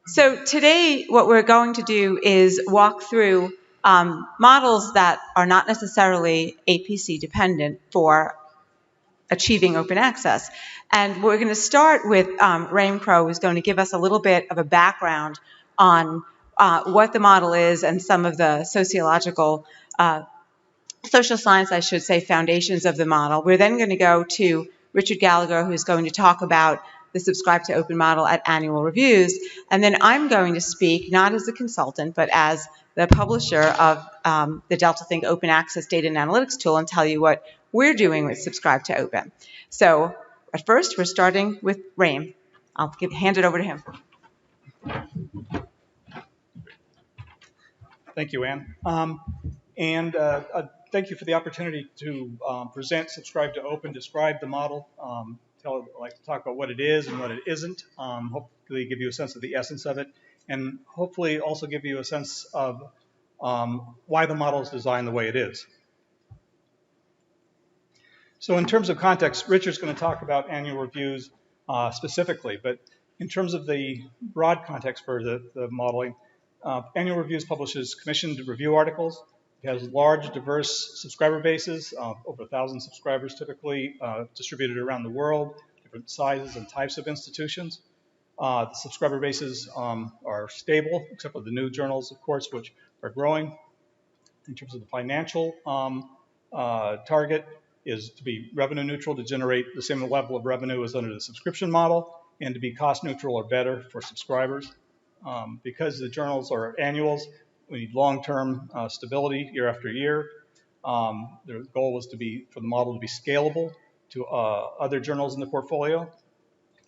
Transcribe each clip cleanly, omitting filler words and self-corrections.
So today what we're going to do is walk through models that are not necessarily APC dependent for achieving open access. And we're going to start with Raim Crow, who's going to give us a little bit of a background on what the model is and some of the sociological, social science, I should say, foundations of the model. We're then going to go to Richard Gallagher, who's going to talk about the Subscribe to Open model at annual reviews. And then I'm going to speak, not as a consultant, but as the publisher of the Delta Think Open Access Data and Analytics tool, and tell you what we're doing with Subscribe to Open. So at first, we're starting with Raim. I'll hand it over to him. Thank you, Ann. Thank you for the opportunity to present Subscribe to Open, describe the model, I'd like to talk about what it is and what it isn't, hopefully give you a sense of the essence of it, and hopefully also give you a sense of why the model is designed the way it is. So in terms of context, Richard's going to talk about annual reviews specifically, but in terms of the broad context for the modeling, Annual Reviews publishes commissioned review articles. It has large, diverse subscriber bases, over 1,000 subscribers typically, distributed around the world, different sizes and types of institutions. The subscriber bases are stable, except for the new journals, of course, which are growing. In terms of the financial target is to be revenue neutral, to generate the same level of revenue as under the subscription model, and to be cost neutral or better for subscribers. Because the journals are annuals, we need long-term stability year after year. The goal was for the model to be scalable to other journals in the portfolio,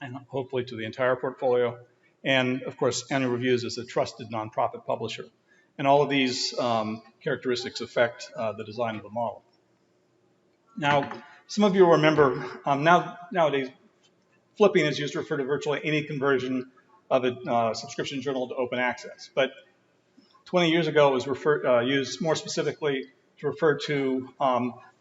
and hopefully to the entire portfolio. And of course, Annual Reviews is a trusted nonprofit publisher. And all of these characteristics affect the design of the model. Now, some of you will remember, nowadays, flipping is used to refer to virtually any conversion of a subscription journal to open access. But 20 years ago, it was used more specifically to refer to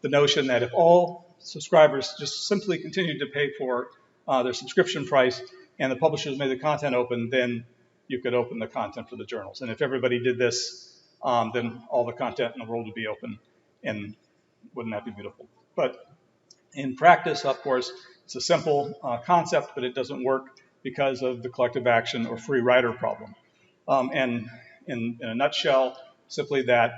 the notion that if all subscribers just simply continued to pay for their subscription price and the publishers made the content open, then you could open the content for the journals. And if everybody did this, then all the content in the world would be open, and wouldn't that be beautiful? But in practice, of course, it's a simple concept, but it doesn't work because of the collective action or free rider problem. And in a nutshell, simply that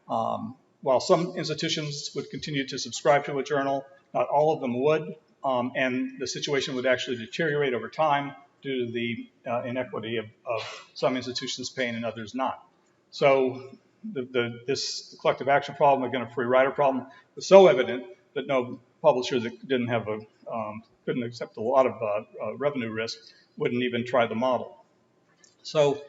while some institutions would continue to subscribe to a journal, not all of them would, and the situation would actually deteriorate over time due to the inequity of some institutions paying and others not. So this collective action problem, again, a free rider problem, was so evident that no publisher that couldn't accept a lot of revenue risk wouldn't even try the model. So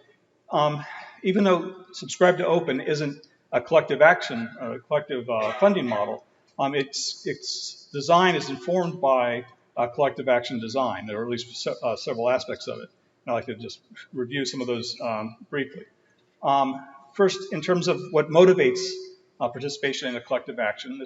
even though Subscribe to Open isn't a collective action, a collective funding model, its design is informed by collective action design, or at least several aspects of it. And I'd like to just review some of those briefly. First, in terms of what motivates participation in a collective action,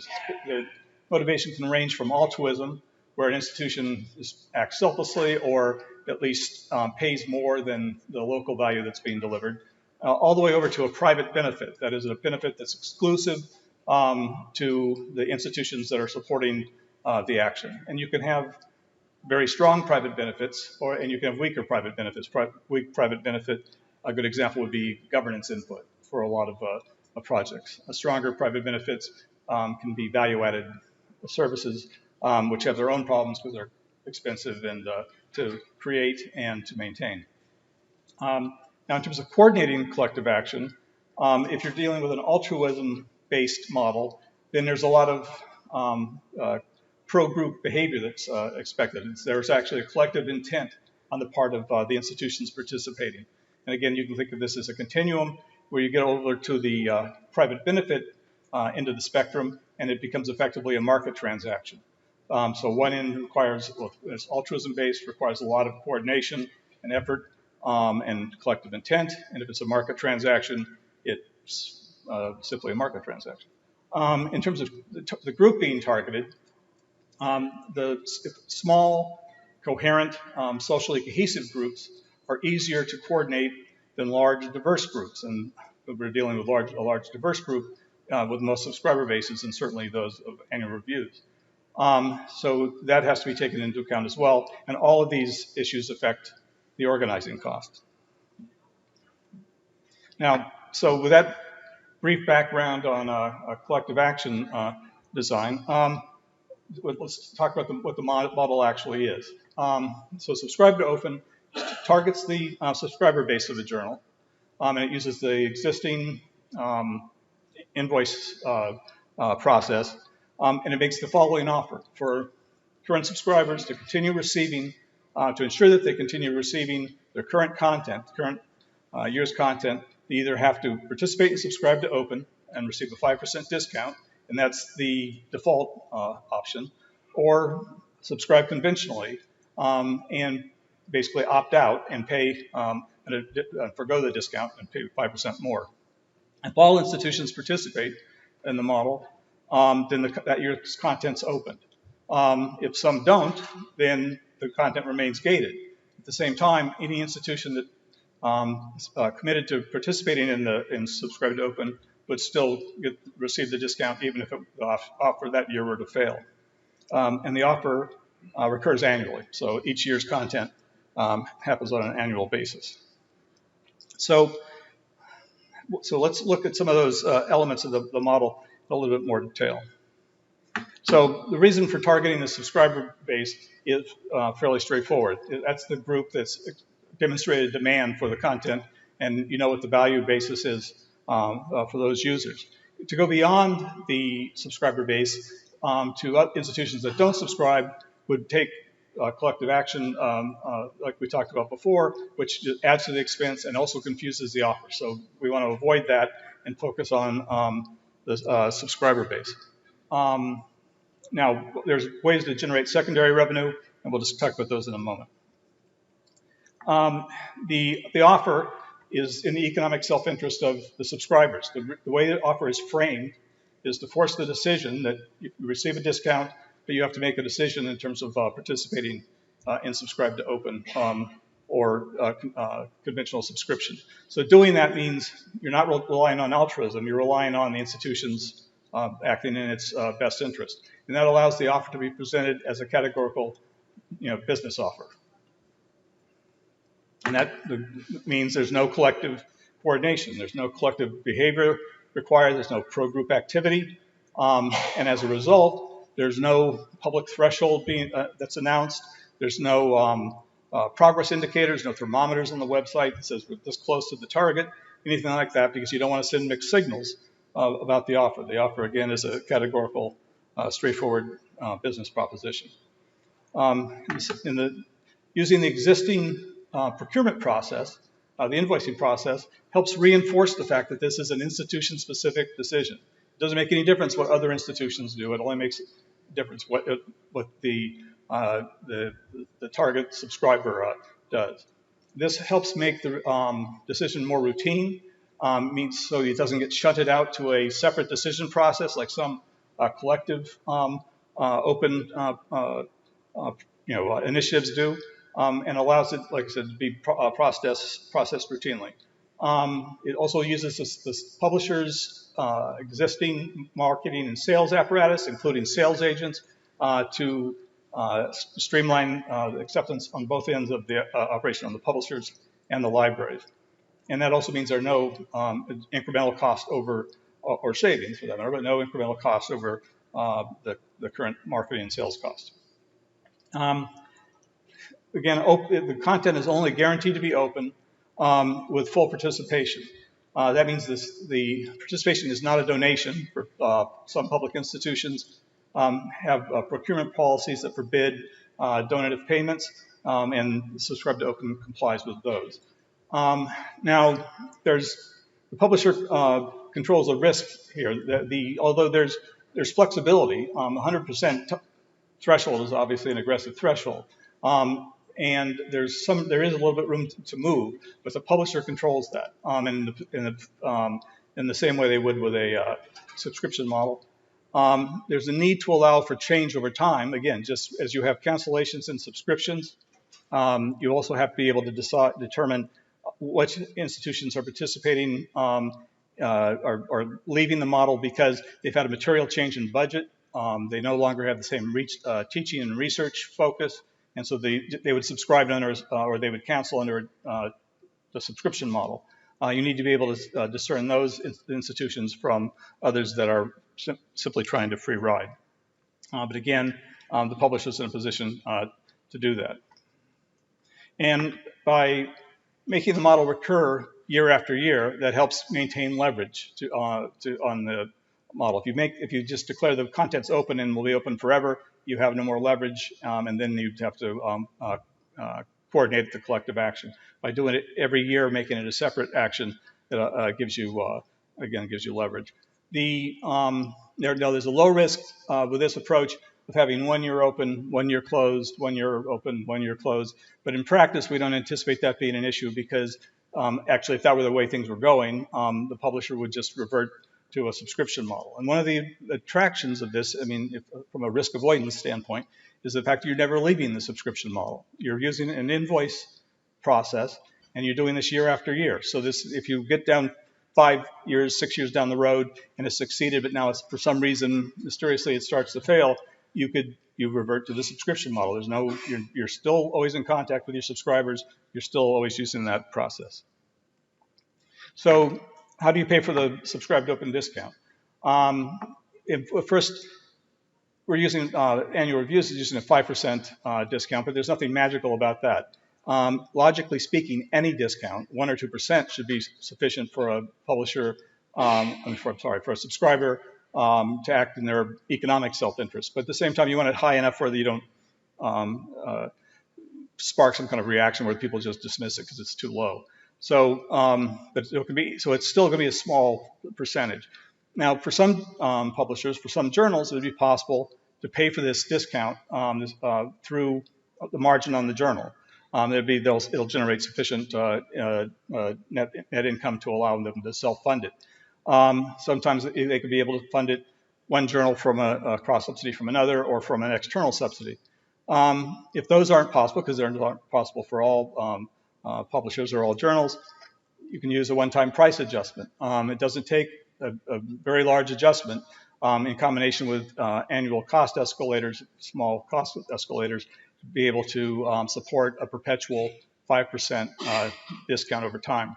the motivation can range from altruism, where an institution acts selflessly or at least pays more than the local value that's being delivered, all the way over to a private benefit. That is a benefit that's exclusive to the institutions that are supporting the action. And you can have very strong private benefits, and you can have weaker private benefits. Weak private benefit, a good example would be governance input for a lot of projects. Stronger private benefits can be value-added services, which have their own problems because they're expensive and to create and to maintain. Now, in terms of coordinating collective action, if you're dealing with an altruism-based model, then there's a lot of pro-group behavior that's expected. There's actually a collective intent on the part of the institutions participating. And again, you can think of this as a continuum where you get over to the private benefit end of the spectrum, and it becomes effectively a market transaction. So one end requires, well, it's altruism-based, requires a lot of coordination and effort and collective intent. And if it's a market transaction, it's simply a market transaction. In terms of the group being targeted, the small, coherent, socially cohesive groups are easier to coordinate than large diverse groups. And we're dealing with a large diverse group with most subscriber bases, and certainly those of annual reviews. So that has to be taken into account as well. And all of these issues affect the organizing costs. Now, so with that brief background on collective action design, let's talk about what the model actually is. So Subscribe to Open targets the subscriber base of the journal, and it uses the existing invoice process, and it makes the following offer for current subscribers to continue receiving, to ensure that they continue receiving their current content, current year's content. They either have to participate in Subscribe to Open and receive a 5% discount, and that's the default option, or subscribe conventionally and basically opt out and pay forgo the discount and pay 5% more. If all institutions participate in the model, then that year's content's opened. If some don't, then the content remains gated. At the same time, any institution that committed to participating in Subscribe to Open would still receive the discount even if the offer that year were to fail. And the offer recurs annually, so each year's content happens on an annual basis. So let's look at some of those elements of the model in a little bit more detail. So the reason for targeting the subscriber base is fairly straightforward. That's the group that's demonstrated demand for the content, and you know what the value basis is for those users. To go beyond the subscriber base to institutions that don't subscribe would take collective action, like we talked about before, which adds to the expense and also confuses the offer. So we want to avoid that and focus on the subscriber base. Now, there's ways to generate secondary revenue, and we'll just talk about those in a moment. The offer is in the economic self-interest of the subscribers. The way the offer is framed is to force the decision that you receive a discount, but you have to make a decision in terms of participating in Subscribe to Open or conventional subscription. So doing that means you're not relying on altruism, you're relying on the institutions acting in its best interest. And that allows the offer to be presented as a categorical business offer. And that means there's no collective coordination. There's no collective behavior required. There's no pro-group activity. And as a result, there's no public threshold that's announced. There's no progress indicators, no thermometers on the website that says we're this close to the target, anything like that, because you don't want to send mixed signals about the offer. The offer, again, is a categorical, straightforward business proposition. Using the existing procurement process, the invoicing process, helps reinforce the fact that this is an institution-specific decision. It doesn't make any difference what other institutions do. It only makes a difference what the target subscriber does. This helps make the decision more routine, means so it doesn't get shunted out to a separate decision process like some collective open initiatives do. And allows it, like I said, to be processed routinely. It also uses this publisher's existing marketing and sales apparatus, including sales agents, to streamline the acceptance on both ends of the operation, on the publishers and the libraries. And that also means there are no incremental cost over, or savings for that matter, but no incremental cost over the current marketing and sales cost. Again, the content is only guaranteed to be open with full participation. That means the participation is not a donation. Some public institutions have procurement policies that forbid donative payments, and Subscribe to Open complies with those. Now, the publisher controls the risk here. Although there's flexibility, 100% threshold is obviously an aggressive threshold. And there is a little bit room to move, but the publisher controls that in the same way they would with a subscription model. There's a need to allow for change over time. Again, just as you have cancellations and subscriptions, You also have to be able to determine which institutions are participating are leaving the model because they've had a material change in budget. They no longer have the same teaching and research focus, and so they would subscribe under or they would cancel under the subscription model. You need to be able to discern those institutions from others that are simply trying to free ride. But again, the publisher's in a position to do that. And by making the model recur year after year, that helps maintain leverage on the model. If you just declare the contents open and will be open forever, you have no more leverage, and then you have to coordinate the collective action. By doing it every year, making it a separate action, that gives you leverage. There's a low risk with this approach of having 1 year open, 1 year closed, 1 year open, 1 year closed. But in practice, we don't anticipate that being an issue because actually, if that were the way things were going, the publisher would just revert to a subscription model. And one of the attractions of this, from a risk avoidance standpoint, is the fact that you're never leaving the subscription model. You're using an invoice process, and you're doing this year after year. So if you get down 5 years, 6 years down the road, and it's succeeded, but now for some reason, mysteriously, it starts to fail, you revert to the subscription model. You're still always in contact with your subscribers. You're still always using that process. So how do you pay for the subscribed open discount? First, we're using annual reviews is using a 5% discount, but there's nothing magical about that. Logically speaking, any discount, 1 or 2%, should be sufficient for a publisher, for a subscriber to act in their economic self-interest. But at the same time, you want it high enough where you don't spark some kind of reaction where people just dismiss it because it's too low. So, but it's still going to be a small percentage. Now, for some publishers, for some journals, it would be possible to pay for this discount through the margin on the journal. It'll generate sufficient net income to allow them to self-fund it. Sometimes they could be able to fund it one journal from a cross-subsidy from another or from an external subsidy. If those aren't possible, because they're not possible for all publishers or all journals, you can use a one-time price adjustment. It doesn't take a very large adjustment in combination with annual cost escalators, small cost escalators, to be able to support a perpetual 5% discount over time.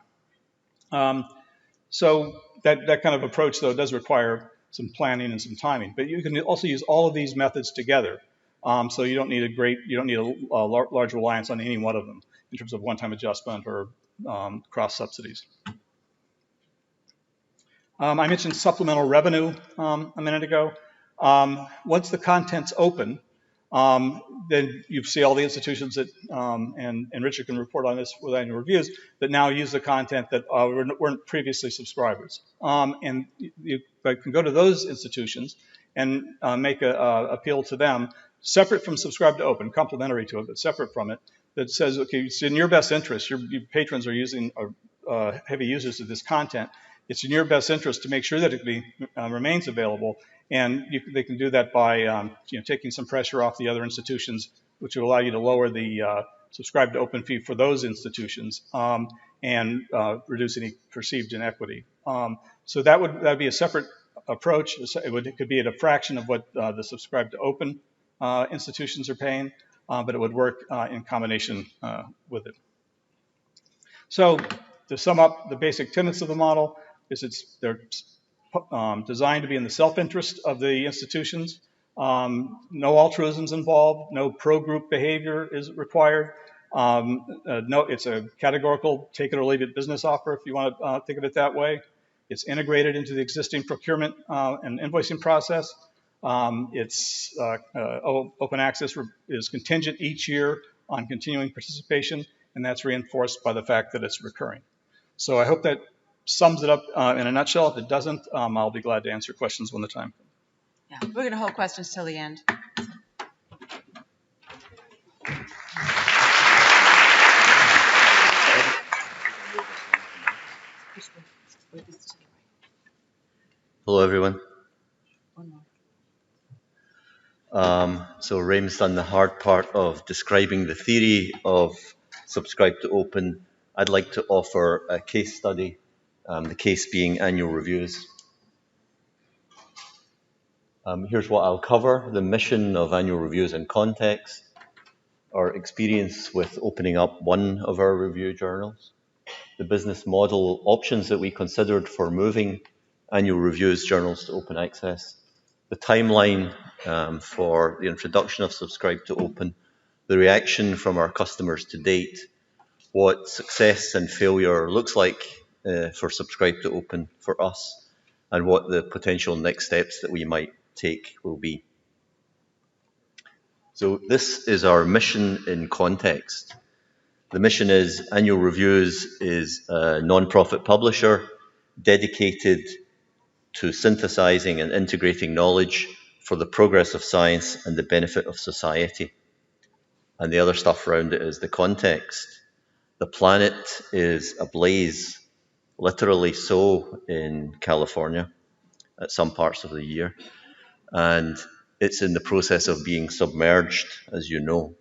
So that kind of approach, though, does require some planning and some timing. But you can also use all of these methods together. So you don't need a large reliance on any one of them in terms of one-time adjustment or cross subsidies. I mentioned supplemental revenue a minute ago. Once the content's open, then you see all the institutions that, and Richard can report on this with annual reviews, that now use the content that weren't previously subscribers. And you can go to those institutions and make an appeal to them, separate from subscribe to open, complementary to it, but separate from it, that says, okay, it's in your best interest. Your patrons are heavy users of this content. It's in your best interest to make sure that it remains available, and they can do that by taking some pressure off the other institutions, which will allow you to lower the subscribe to open fee for those institutions and reduce any perceived inequity. So that would be a separate approach. It could be at a fraction of what the subscribe to open institutions are paying, but it would work in combination with it. So to sum up the basic tenets of the model, they're designed to be in the self-interest of the institutions. No altruism's involved. No pro-group behavior is required. It's a categorical take it or leave it business offer, if you want to think of it that way. It's integrated into the existing procurement and invoicing process. Open access is contingent each year on continuing participation, and that's reinforced by the fact that it's recurring. So I hope that sums it up in a nutshell. If it doesn't, I'll be glad to answer questions when the time comes. Yeah, we're going to hold questions till the end. Hello, everyone. So Raym's done the hard part of describing the theory of subscribe to open. I'd like to offer a case study, the case being annual reviews. Here's what I'll cover: the mission of annual reviews in context, our experience with opening up one of our review journals, the business model options that we considered for moving annual reviews journals to open access, the timeline for the introduction of Subscribe to Open, the reaction from our customers to date, what success and failure looks like for Subscribe to Open for us, and what the potential next steps that we might take will be. So this is our mission in context. The mission is Annual Reviews is a non-profit publisher dedicated to synthesizing and integrating knowledge for the progress of science and the benefit of society. And the other stuff around it is the context. The planet is ablaze, literally so, in California at some parts of the year. And it's in the process of being submerged, as you know.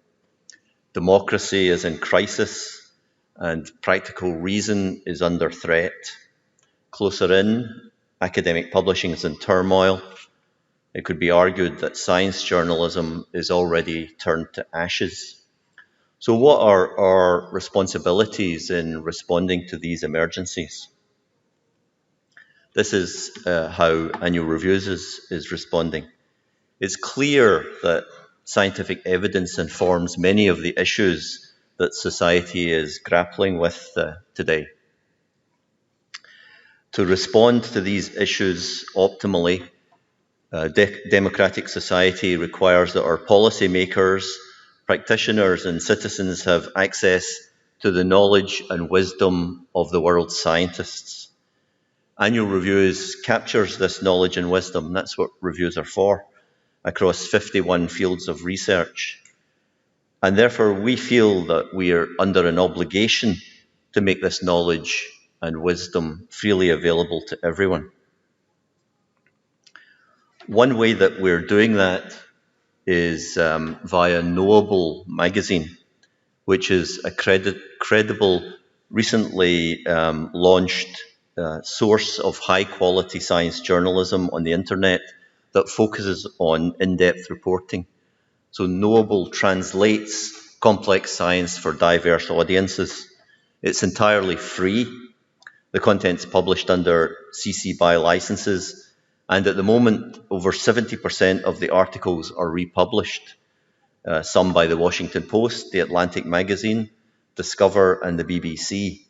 Democracy is in crisis, and practical reason is under threat. Closer in, academic publishing is in turmoil. It could be argued that science journalism is already turned to ashes. So what are our responsibilities in responding to these emergencies? This is how Annual Reviews is responding. It's clear that scientific evidence informs many of the issues that society is grappling with today. To respond to these issues optimally, democratic society requires that our policymakers, practitioners, and citizens have access to the knowledge and wisdom of the world's scientists. Annual Reviews captures this knowledge and wisdom. That's what reviews are for, across 51 fields of research. And therefore, we feel that we are under an obligation to make this knowledge and wisdom freely available to everyone. One way that we're doing that is via Knowable magazine, which is a credible, recently launched source of high-quality science journalism on the internet that focuses on in-depth reporting. So Knowable translates complex science for diverse audiences. It's entirely free. The content's published under CC BY licenses, and at the moment, over 70% of the articles are republished, some by the Washington Post, the Atlantic Magazine, Discover, and the BBC.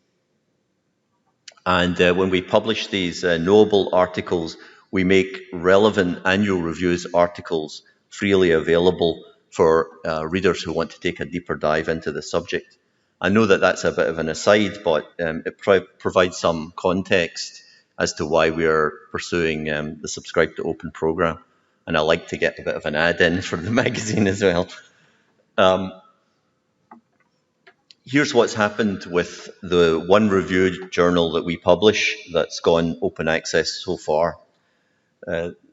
And when we publish these Knowable articles, we make relevant Annual Reviews articles freely available for readers who want to take a deeper dive into the subject. I know that that's a bit of an aside, but it provides some context as to why we are pursuing the Subscribe to Open program. And I like to get a bit of an ad in for the magazine as well. Here's what's happened with the one review journal that we publish that's gone open access so far.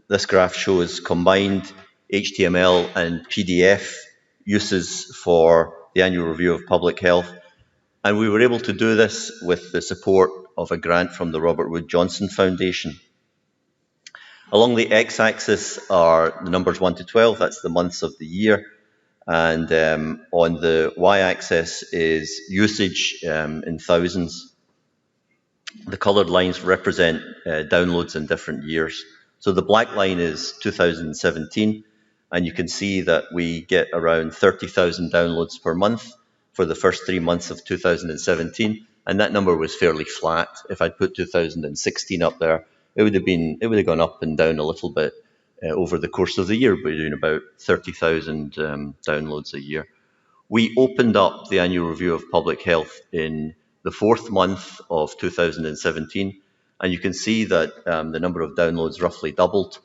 This graph shows combined HTML and PDF uses for the Annual Review of Public Health. And we were able to do this with the support of a grant from the Robert Wood Johnson Foundation. Along the x-axis are the numbers 1 to 12, that's the months of the year. And on the y-axis is usage in thousands. The colored lines represent downloads in different years. So the black line is 2017, and you can see that we get around 30,000 downloads per month for the first 3 months of 2017, and that number was fairly flat. If I'd put 2016 up there, it would have gone up and down a little bit over the course of the year. We're doing about 30,000 downloads a year. We opened up the Annual Review of Public Health in the 4th month of 2017, and you can see that the number of downloads roughly doubled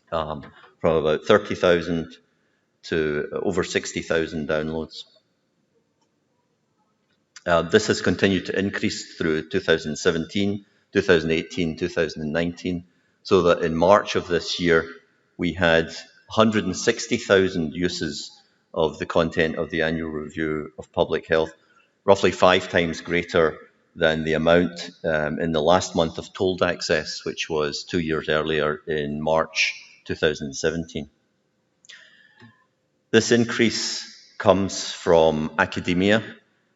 from about 30,000 to over 60,000 downloads. This has continued to increase through 2017, 2018, 2019, so that in March of this year, we had 160,000 uses of the content of the annual review of public health, roughly 5 times greater than the amount in the last month of tolled access, which was 2 years earlier in March 2017. This increase comes from academia,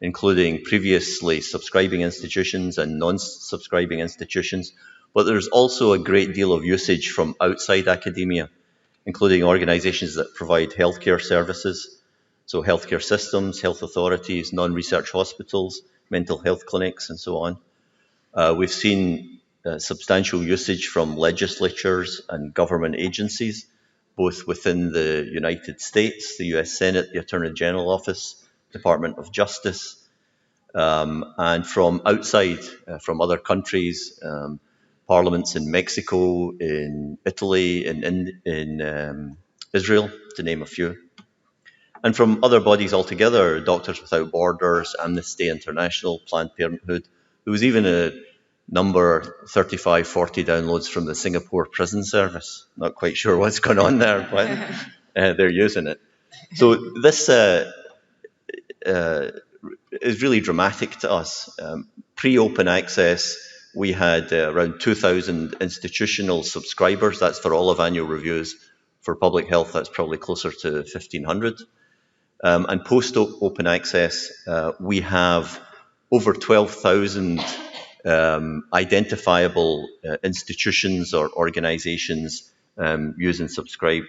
including previously subscribing institutions and non-subscribing institutions, but there's also a great deal of usage from outside academia, including organizations that provide healthcare services, so healthcare systems, health authorities, non-research hospitals, mental health clinics, and so on. We've seen substantial usage from legislatures and government agencies, both within the United States, the US Senate, the Attorney General Office, Department of Justice, and from outside, from other countries, parliaments in Mexico, in Italy, in Israel, to name a few. And from other bodies altogether, Doctors Without Borders, Amnesty International, Planned Parenthood. There was even a number 35, 40 downloads from the Singapore prison service. Not quite sure what's going on there, but they're using it. So this is really dramatic to us. Pre-open access, we had around 2,000 institutional subscribers. That's for all of annual reviews. For public health, that's probably closer to 1,500. And post-open access, we have over 12,000 identifiable institutions or organizations use and subscribe,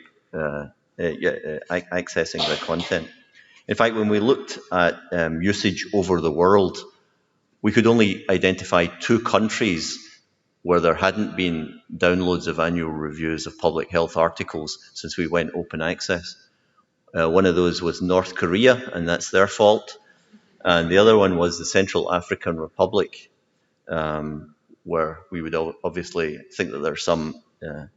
accessing the content. In fact, when we looked at usage over the world, we could only identify 2 countries where there hadn't been downloads of annual reviews of public health articles since we went open access. One of those was North Korea, and that's their fault. And the other one was the Central African Republic, where we would obviously think that there's some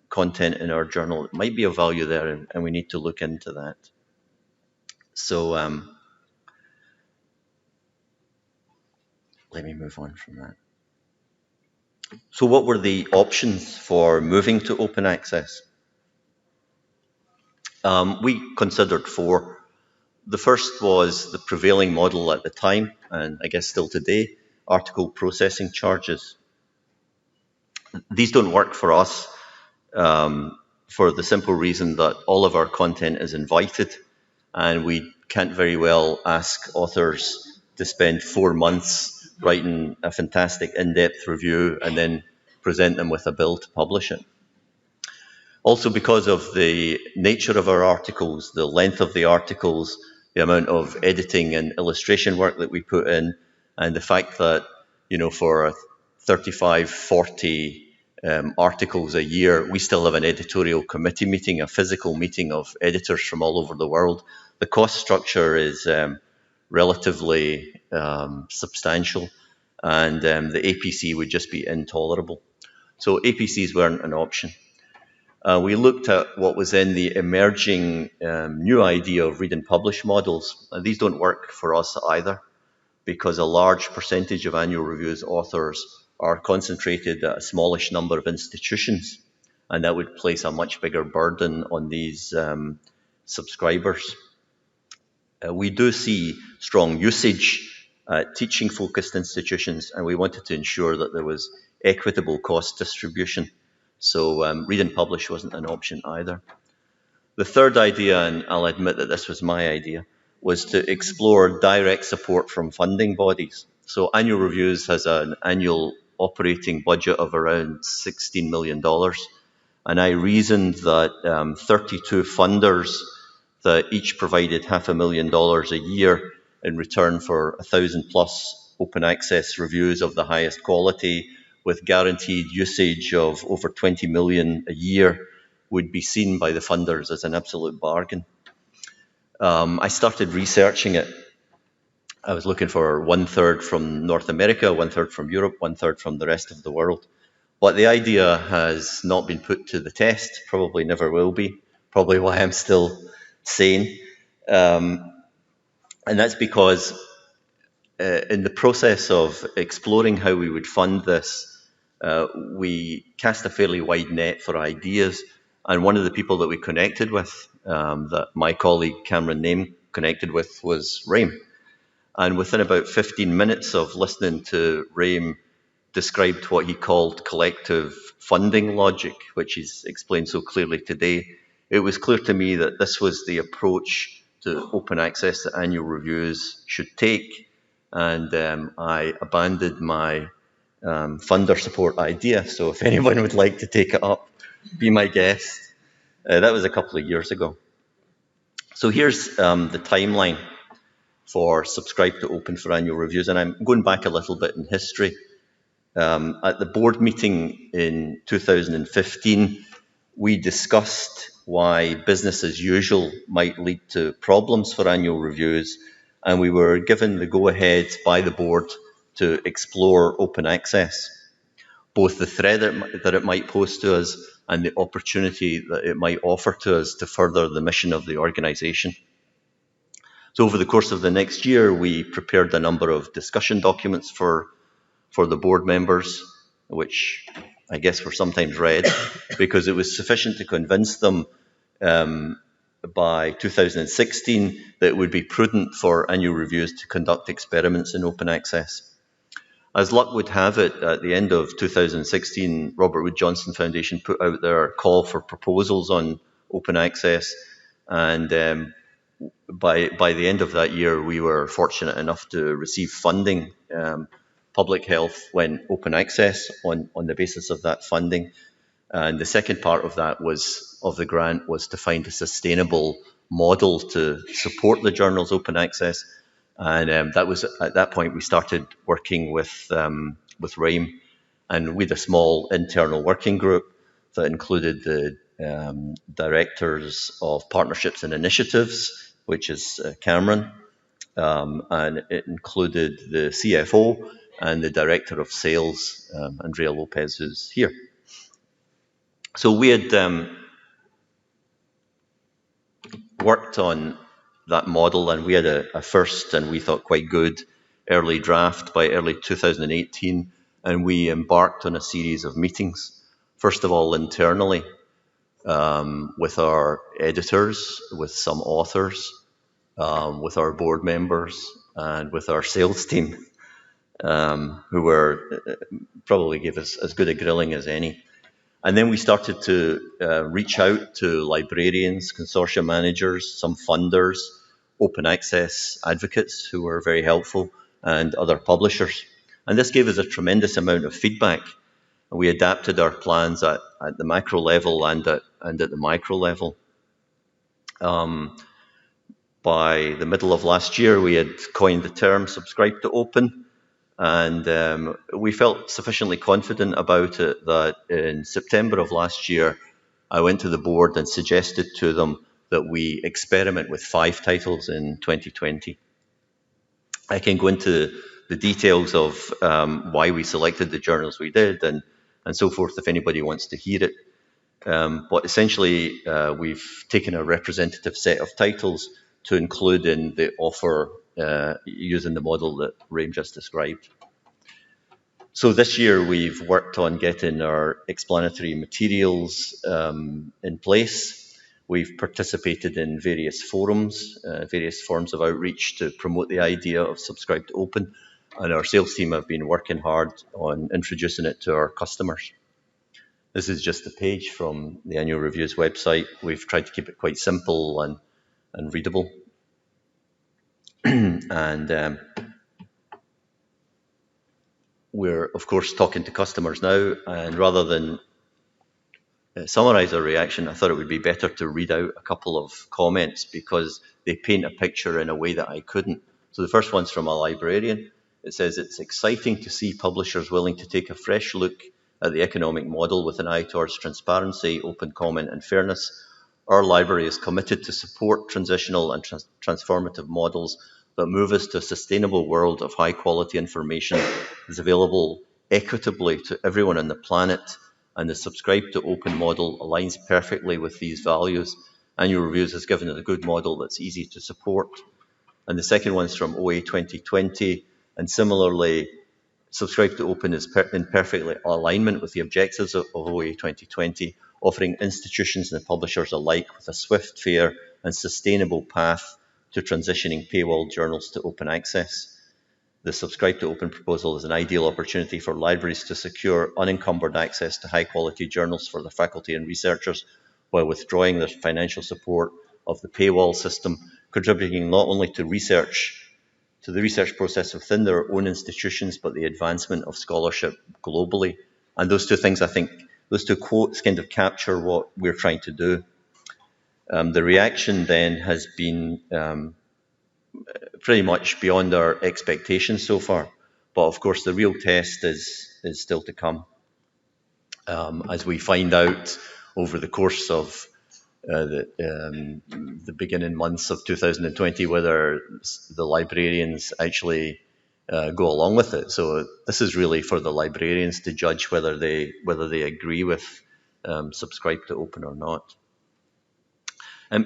content in our journal that might be of value there, and we need to look into that. So let me move on from that. So what were the options for moving to open access? We considered 4. The first was the prevailing model at the time, and I guess still today, article processing charges. These don't work for us for the simple reason that all of our content is invited, and we can't very well ask authors to spend 4 months writing a fantastic in-depth review and then present them with a bill to publish it. Also, because of the nature of our articles, the length of the articles, the amount of editing and illustration work that we put in, and the fact that, for 35, 40 articles a year, we still have an editorial committee meeting, a physical meeting of editors from all over the world. The cost structure is relatively substantial, and the APC would just be intolerable. So APCs weren't an option. We looked at what was in the emerging new idea of read and publish models. These don't work for us either, because a large percentage of annual reviews authors are concentrated at a smallish number of institutions, and that would place a much bigger burden on these subscribers. We do see strong usage at teaching-focused institutions, and we wanted to ensure that there was equitable cost distribution. So read and publish wasn't an option either. The third idea, and I'll admit that this was my idea, was to explore direct support from funding bodies. So annual reviews has an annual operating budget of around $16 million. And I reasoned that 32 funders that each provided $500,000 a year in return for 1,000 plus open access reviews of the highest quality with guaranteed usage of over 20 million a year would be seen by the funders as an absolute bargain. I started researching it. I was looking for 1/3 from North America, 1/3 from Europe, 1/3 from the rest of the world. But the idea has not been put to the test, probably never will be, probably why I'm still sane. And that's because in the process of exploring how we would fund this, we cast a fairly wide net for ideas, And one of the people that we connected with, that my colleague Cameron Name connected with, was Raim. And within about 15 minutes of listening to Raim described what he called collective funding logic, which he's explained so clearly today, it was clear to me that this was the approach to open access that annual reviews should take. And I abandoned my funder support idea. So if anyone would like to take it up, be my guest. That was a couple of years ago. So here's the timeline for Subscribe to Open for annual reviews. And I'm going back a little bit in history. At the board meeting in 2015, we discussed why business as usual might lead to problems for annual reviews, and we were given the go-ahead by the board to explore open access, both the threat that it might pose to us and the opportunity that it might offer to us to further the mission of the organisation. So over the course of the next year, we prepared a number of discussion documents for the board members, which I guess were sometimes read, because it was sufficient to convince them by 2016 that it would be prudent for annual reviews to conduct experiments in open access. As luck would have it, at the end of 2016, Robert Wood Johnson Foundation put out their call for proposals on open access, and by the end of that year, we were fortunate enough to receive funding. Public health went open access on the basis of that funding. And the second part of that of the grant was to find a sustainable model to support the journal's open access. And that was, at that point, we started working with Raim, and we had a small internal working group that included the directors of partnerships and initiatives, which is Cameron, and it included the CFO and the Director of Sales, Andrea Lopez, who's here. So we had worked on that model, and we had a first, and we thought quite good, early draft by early 2018, and we embarked on a series of meetings. First of all, internally, with our editors, with some authors, with our board members, and with our sales team, who were probably gave us as good a grilling as any. And then we started to reach out to librarians, consortium managers, some funders, open access advocates who were very helpful, and other publishers. And this gave us a tremendous amount of feedback. And we adapted our plans at the macro level and at the micro level. By the middle of last year, we had coined the term Subscribe to Open. And we felt sufficiently confident about it that in September of last year, I went to the board and suggested to them that we experiment with 5 titles in 2020. I can go into the details of why we selected the journals we did and so forth if anybody wants to hear it. But essentially, we've taken a representative set of titles to include in the offer using the model that Raim just described. So this year we've worked on getting our explanatory materials in place. We've participated in various forums, various forms of outreach to promote the idea of Subscribe to Open, and our sales team have been working hard on introducing it to our customers. This is just a page from the Annual Review's website. We've tried to keep it quite simple and readable. And we're, of course, talking to customers now, and rather than summarize our reaction, I thought it would be better to read out a couple of comments because they paint a picture in a way that I couldn't. So the first one's from a librarian. It says, "It's exciting to see publishers willing to take a fresh look at the economic model with an eye towards transparency, open comment, and fairness. Our library is committed to support transitional and transformative models that move us to a sustainable world of high-quality information that's available equitably to everyone on the planet, and the Subscribe to Open model aligns perfectly with these values. Annual Reviews has given it a good model that's easy to support." And the second one's from OA 2020, and similarly, Subscribe to Open is in perfect alignment with the objectives of OA 2020. offering institutions and publishers alike with a swift, fair and sustainable path to transitioning paywall journals to open access. The Subscribe to Open proposal is an ideal opportunity for libraries to secure unencumbered access to high-quality journals for their faculty and researchers while withdrawing their financial support of the paywall system, contributing not only to the research process within their own institutions, but the advancement of scholarship globally. And those two things, I think, those two quotes kind of capture what we're trying to do. The reaction then has been pretty much beyond our expectations so far. But of course, the real test is still to come. As we find out over the course of the beginning months of 2020, whether the librarians actually go along with it. So this is really for the librarians to judge whether they agree with Subscribe to Open or not.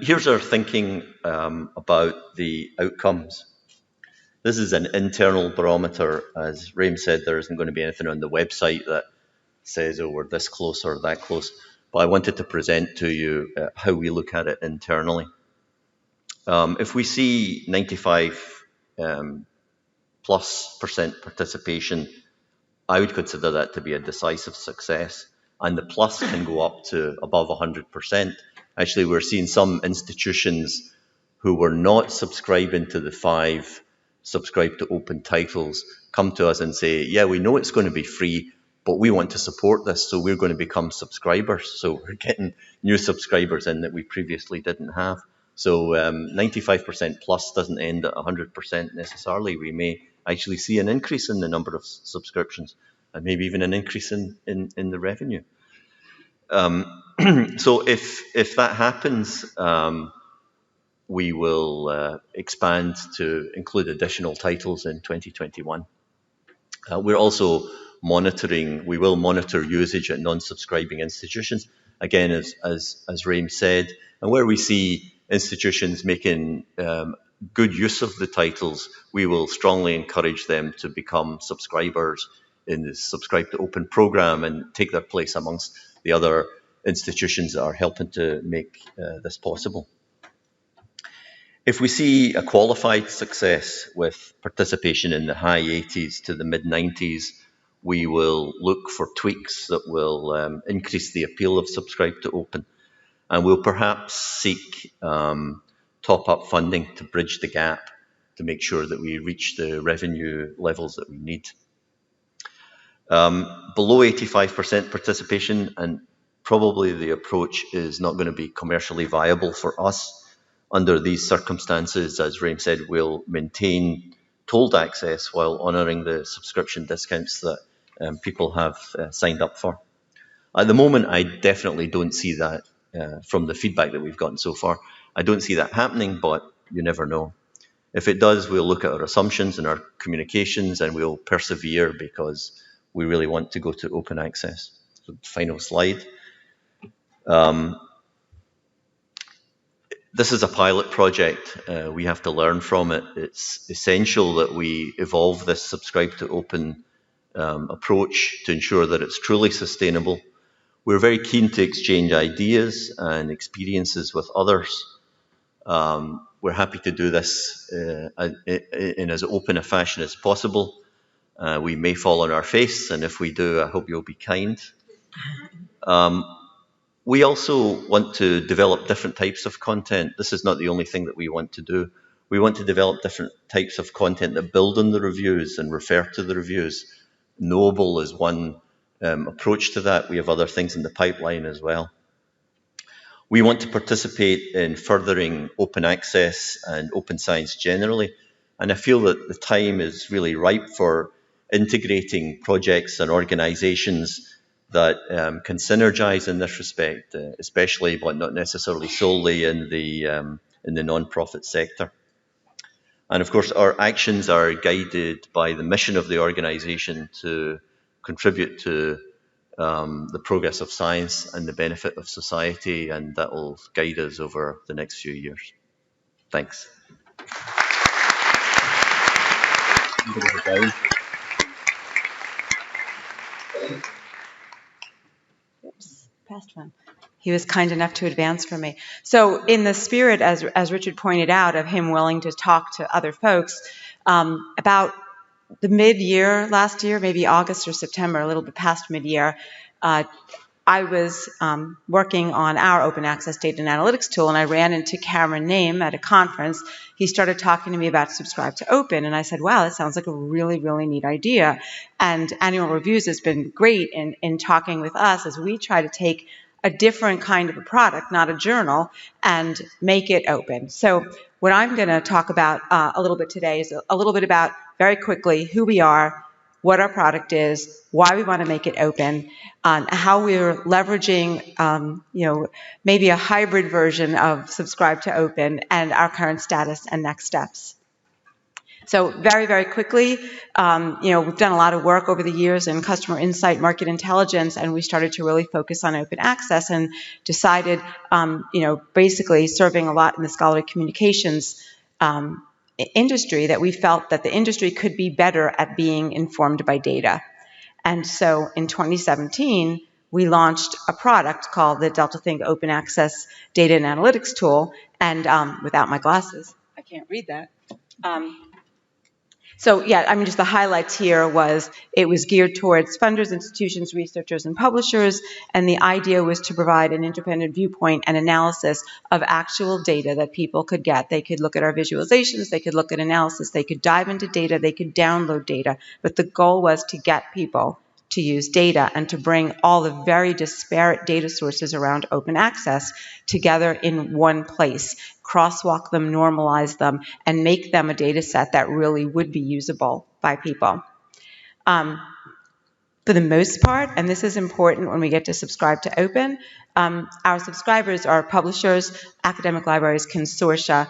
Here's our thinking about the outcomes. This is an internal barometer. As Raim said, there isn't going to be anything on the website that says, oh, we're this close or that close. But I wanted to present to you how we look at it internally. If we see 95 plus % participation, I would consider that to be a decisive success. And the plus can go up to above 100%. Actually, we're seeing some institutions who were not subscribing to the 5 Subscribe to Open titles come to us and say, yeah, we know it's going to be free, but we want to support this, so we're going to become subscribers. So we're getting new subscribers in that we previously didn't have. So 95% plus doesn't end at 100% necessarily. We may actually see an increase in the number of subscriptions and maybe even an increase in the revenue. So if that happens, we will expand to include additional titles in 2021. We're also we will monitor usage at non-subscribing institutions, again, as Raim said, and where we see institutions making good use of the titles, we will strongly encourage them to become subscribers in the Subscribe to Open program and take their place amongst the other institutions that are helping to make this possible. If we see a qualified success with participation in the high 80s to the mid 90s, we will look for tweaks that will increase the appeal of Subscribe to Open, and we'll perhaps seek top-up funding to bridge the gap to make sure that we reach the revenue levels that we need. Below 85% participation, and probably the approach is not going to be commercially viable for us. Under these circumstances, as Raim said, we'll maintain tolled access while honouring the subscription discounts that people have signed up for. At the moment, I definitely don't see that from the feedback that we've gotten so far. I don't see that happening, but you never know. If it does, we'll look at our assumptions and our communications, and we'll persevere because we really want to go to open access. So, final slide. This is a pilot project. We have to learn from it. It's essential that we evolve this Subscribe to Open approach to ensure that it's truly sustainable. We're very keen to exchange ideas and experiences with others. We're happy to do this in as open a fashion as possible. We may fall on our face, and if we do, I hope you'll be kind. We also want to develop different types of content. This is not the only thing that we want to do. We want to develop different types of content that build on the reviews and refer to the reviews. Knowable is one approach to that. We have other things in the pipeline as well. We want to participate in furthering open access and open science generally. And I feel that the time is really ripe for integrating projects and organizations that can synergize in this respect, especially, but not necessarily solely in the non-profit sector. And of course, our actions are guided by the mission of the organization to contribute to the progress of science and the benefit of society, and that will guide us over the next few years. Thanks. Oops, past one. He was kind enough to advance for me. So in the spirit, as Richard pointed out, of him willing to talk to other folks, about the mid-year last year, maybe August or September, a little bit past mid-year, I was working on our open access data and analytics tool, and I ran into Cameron Name at a conference. He started talking to me about Subscribe to Open, and I said, wow, that sounds like a really, really neat idea. And Annual Reviews has been great in talking with us as we try to take a different kind of a product, not a journal, and make it open. So what I'm going to talk about a little bit today is a little bit about, very quickly, who we are, what our product is, why we want to make it open, how we're leveraging, maybe a hybrid version of Subscribe to Open, and our current status and next steps. So very, very quickly, we've done a lot of work over the years in customer insight, market intelligence, and we started to really focus on open access and decided, basically serving a lot in the scholarly communications industry, that we felt that the industry could be better at being informed by data. And so in 2017, we launched a product called the Delta Think Open Access Data and Analytics Tool. And without my glasses, I can't read that. Just the highlights here was it was geared towards funders, institutions, researchers, and publishers, and the idea was to provide an independent viewpoint and analysis of actual data that people could get. They could look at our visualizations, they could look at analysis, they could dive into data, they could download data, but the goal was to get people to use data and to bring all the very disparate data sources around open access together in one place, crosswalk them, normalize them, and make them a data set that really would be usable by people. For the most part, and this is important when we get to Subscribe to Open, our subscribers are publishers, academic libraries, consortia.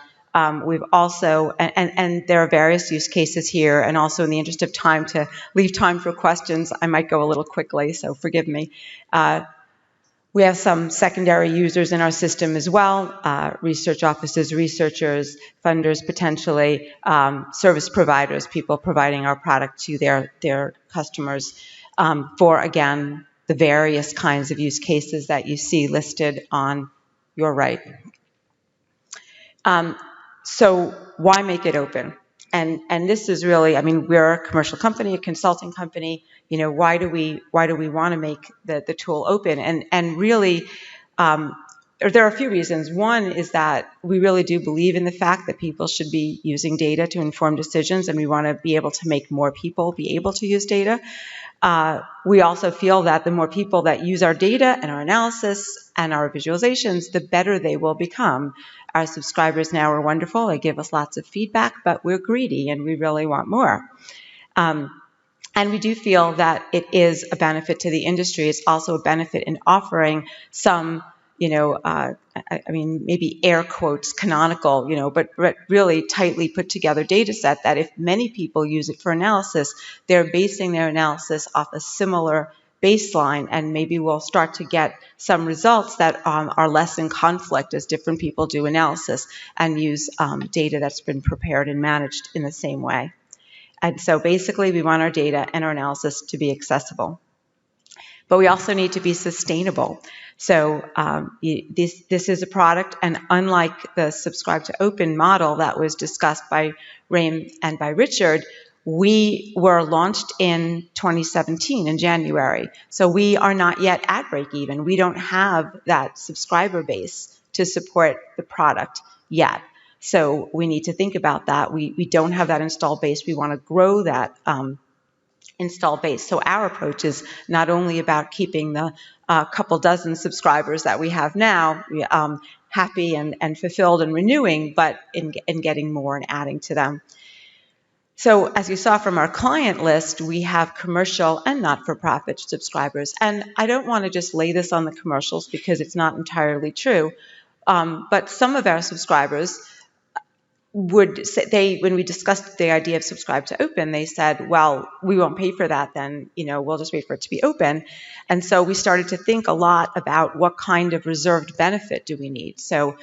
We've also, and there are various use cases here, and also in the interest of time, to leave time for questions, I might go a little quickly, so forgive me. We have some secondary users in our system as well, research offices, researchers, funders potentially, service providers, people providing our product to their customers for, again, the various kinds of use cases that you see listed on your right. So why make it open? And this is really, we're a commercial company, a consulting company. Why do we want to make the tool open? And really, there are a few reasons. One is that we really do believe in the fact that people should be using data to inform decisions, and we want to be able to make more people be able to use data. We also feel that the more people that use our data and our analysis and our visualizations, the better they will become. Our subscribers now are wonderful. They give us lots of feedback, but we're greedy and we really want more. And we do feel that it is a benefit to the industry. It's also a benefit in offering some, maybe air quotes, canonical, but really tightly put together data set that if many people use it for analysis, they're basing their analysis off a similar baseline, and maybe we'll start to get some results that are less in conflict as different people do analysis and use data that's been prepared and managed in the same way. And so basically we want our data and our analysis to be accessible. But we also need to be sustainable. So this is a product, and unlike the Subscribe to Open model that was discussed by Raim and by Richard, we were launched in 2017 in January. So we are not yet at break even. We don't have that subscriber base to support the product yet. So we need to think about that. We don't have that install base. We want to grow that install base. So our approach is not only about keeping the couple dozen subscribers that we have now happy and fulfilled and renewing, but in getting more and adding to them. So as you saw from our client list, we have commercial and not-for-profit subscribers. And I don't want to just lay this on the commercials because it's not entirely true. But some of our subscribers would say, when we discussed the idea of Subscribe to Open, they said, well, we won't pay for that then, we'll just wait for it to be open. And so we started to think a lot about what kind of reserved benefit do we need. So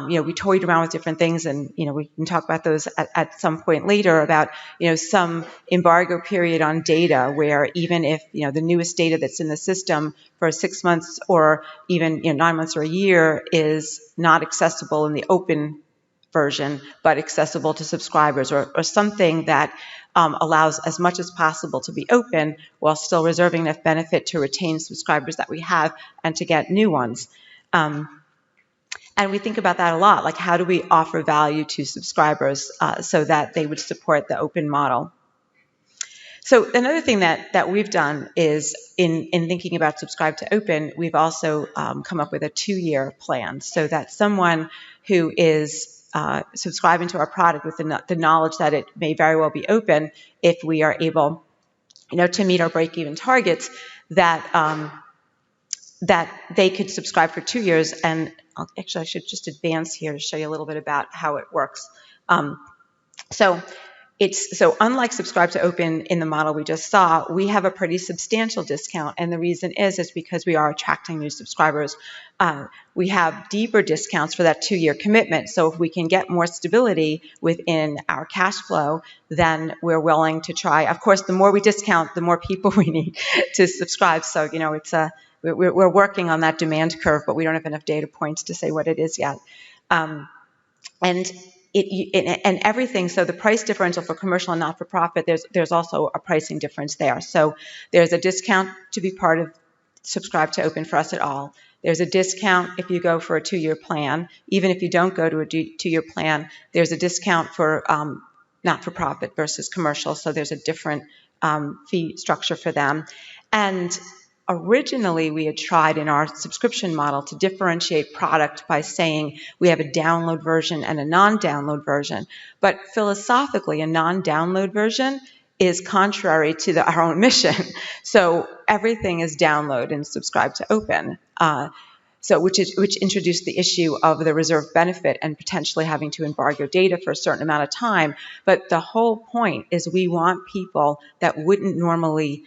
we toyed around with different things, and, we can talk about those at some point later about, some embargo period on data where even if, the newest data that's in the system for 6 months or even, 9 months or a year is not accessible in the open version, but accessible to subscribers, or something that allows as much as possible to be open while still reserving enough benefit to retain subscribers that we have and to get new ones. And we think about that a lot, like how do we offer value to subscribers so that they would support the open model. So another thing that we've done is in thinking about subscribe to open, we've also come up with a 2-year plan so that someone who is subscribing to our product with the knowledge that it may very well be open, if we are able, to meet our break-even targets, that they could subscribe for 2 years. And actually, I should just advance here to show you a little bit about how it works. So unlike subscribe to open in the model we just saw, we have a pretty substantial discount, and the reason is because we are attracting new subscribers. We have deeper discounts for that 2-year commitment, so if we can get more stability within our cash flow, then we're willing to try. Of course, the more we discount, the more people we need to subscribe, so we're working on that demand curve, but we don't have enough data points to say what it is yet. And everything, so the price differential for commercial and not-for-profit, there's also a pricing difference there. So there's a discount to be part of subscribe to open for us at all. There's a discount if you go for a 2-year plan. Even if you don't go to a 2-year plan, there's a discount for not-for-profit versus commercial, so there's a different fee structure for them. And originally, we had tried in our subscription model to differentiate product by saying we have a download version and a non-download version. But philosophically, a non-download version is contrary to our own mission. So everything is download and subscribe to open. Which introduced the issue of the reserve benefit and potentially having to embargo data for a certain amount of time. But the whole point is we want people that wouldn't normally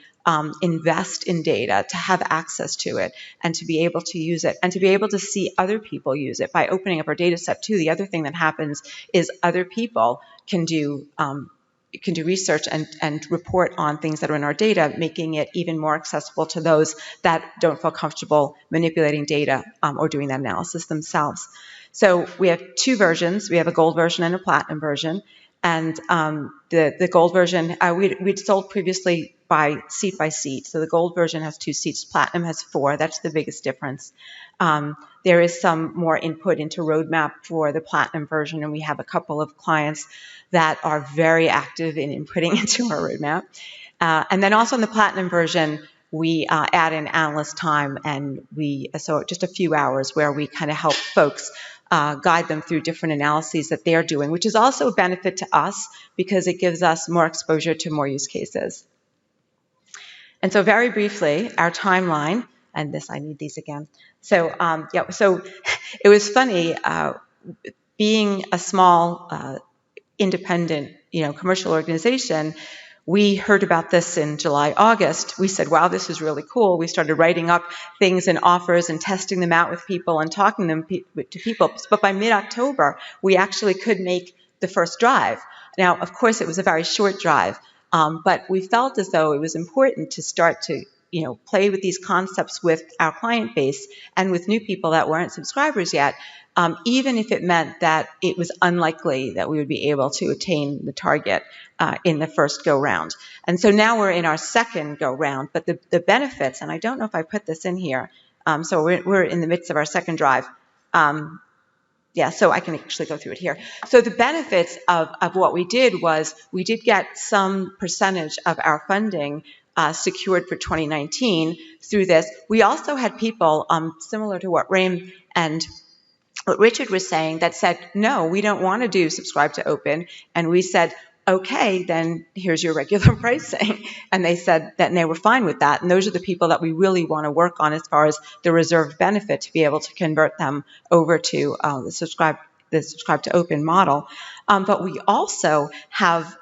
invest in data to have access to it and to be able to use it and to be able to see other people use it. By opening up our data set too, the other thing that happens is other people can do research and report on things that are in our data, making it even more accessible to those that don't feel comfortable manipulating data or doing that analysis themselves. So we have 2 versions. We have a gold version and a platinum version. And the gold version, we'd sold previously by seat. So the gold version has 2 seats, platinum has 4. That's the biggest difference. There is some more input into roadmap for the platinum version, and we have a couple of clients that are very active in inputting into our roadmap. And then also in the platinum version, we add in analyst time, and so just a few hours where we kind of help folks guide them through different analyses that they're doing, which is also a benefit to us because it gives us more exposure to more use cases. And so very briefly, our timeline, and I need these again. So so it was funny, being a small independent, commercial organization. We heard about this in July, August. We said, wow, this is really cool. We started writing up things and offers and testing them out with people and talking them to people. But by mid-October, we actually could make the first drive. Now, of course, it was a very short drive, but we felt as though it was important to start to play with these concepts with our client base and with new people that weren't subscribers yet, even if it meant that it was unlikely that we would be able to attain the target in the first go-round. And so now we're in our second go-round, but the benefits, and I don't know if I put this in here, so we're in the midst of our second drive. So I can actually go through it here. So the benefits of what we did was we did get some percentage of our funding secured for 2019 through this. We also had people, similar to what Raym and what Richard was saying, that said, no, we don't want to do subscribe to open. And we said, okay, then here's your regular pricing. And they said that, and they were fine with that. And those are the people that we really want to work on as far as the reserved benefit to be able to convert them over to the subscribe to open model. But we also have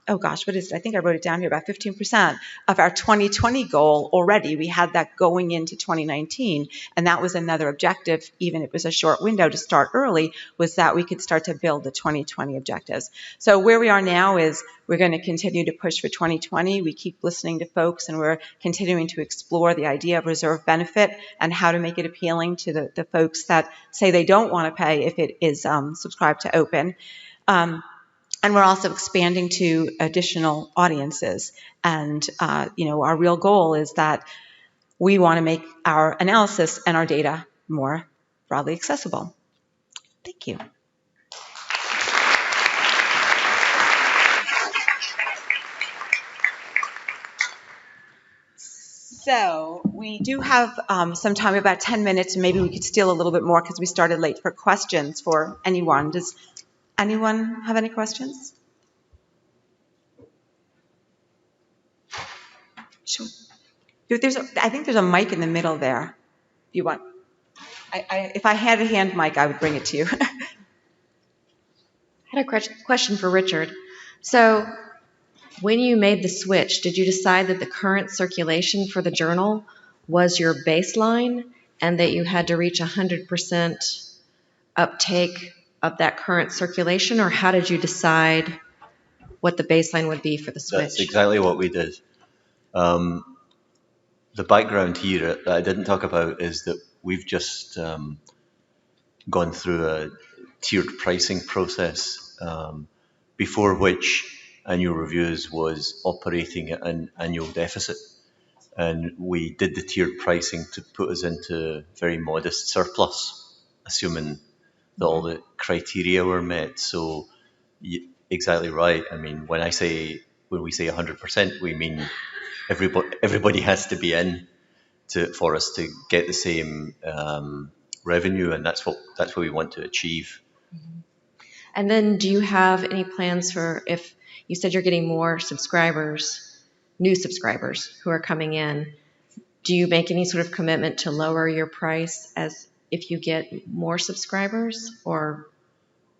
oh gosh, what is it? I think I wrote it down here, about 15% of our 2020 goal already. We had that going into 2019. And that was another objective, even if it was a short window to start early, was that we could start to build the 2020 objectives. So where we are now is we're going to continue to push for 2020. We keep listening to folks, and we're continuing to explore the idea of reserve benefit and how to make it appealing to the folks that say they don't want to pay if it is subscribed to open. And we're also expanding to additional audiences. And, our real goal is that we want to make our analysis and our data more broadly accessible. Thank you. So we do have some time, about 10 minutes, and maybe we could steal a little bit more because we started late, for questions for anyone. Does anyone have any questions? Sure. I think there's a mic in the middle there. You want? If I had a hand mic, I would bring it to you. I had a question for Richard. So when you made the switch, did you decide that the current circulation for the journal was your baseline and that you had to reach 100% uptake of that current circulation, or how did you decide what the baseline would be for the switch? That's exactly what we did. The background here that I didn't talk about is that we've just gone through a tiered pricing process, before which Annual Reviews was operating at an annual deficit. And we did the tiered pricing to put us into very modest surplus, assuming that all the criteria were met. So exactly right. I mean, when we say 100%, we mean everybody has to be in for us to get the same revenue, and that's what we want to achieve. Mm-hmm. And then do you have any plans for, if you said you're getting more subscribers, new subscribers who are coming in, do you make any sort of commitment to lower your price as if you get more subscribers, or?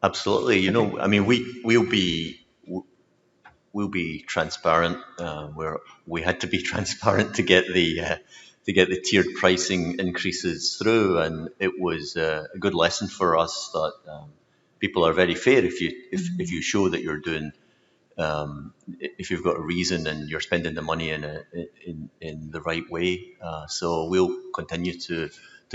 Absolutely. Okay. I mean, we'll be transparent. We had to be transparent to get the tiered pricing increases through, and it was a good lesson for us that people are very fair if you show that you're doing, if you've got a reason and you're spending the money in the right way. So we'll continue to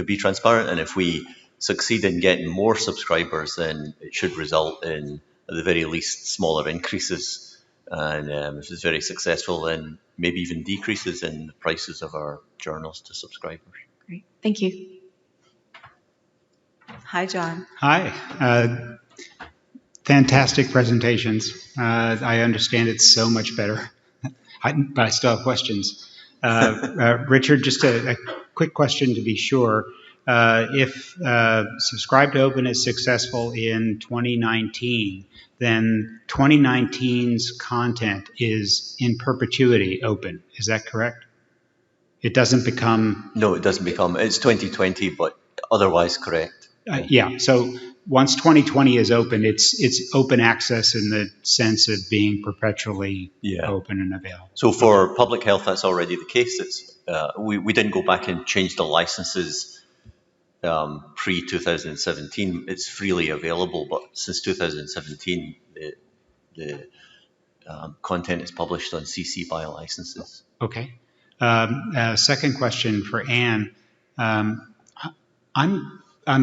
be transparent, and if we succeed in getting more subscribers, then it should result in, at the very least, smaller increases. And if it's very successful, then maybe even decreases in the prices of our journals to subscribers. Great. Thank you. Hi, John. Hi. Fantastic presentations. I understand it so much better, but I still have questions. Richard, just a quick question to be sure. If Subscribe to Open is successful in 2019, then 2019's content is in perpetuity open. Is that correct? It doesn't become... No, it doesn't become. It's 2020, but otherwise correct. Yeah, so once 2020 is open, it's open access in the sense of being perpetually open and available. So for public health, that's already the case. It's we didn't go back and change the licenses pre-2017. It's freely available, but since 2017, the content is published on CC BY licenses. Okay. Second question for Anne. I'm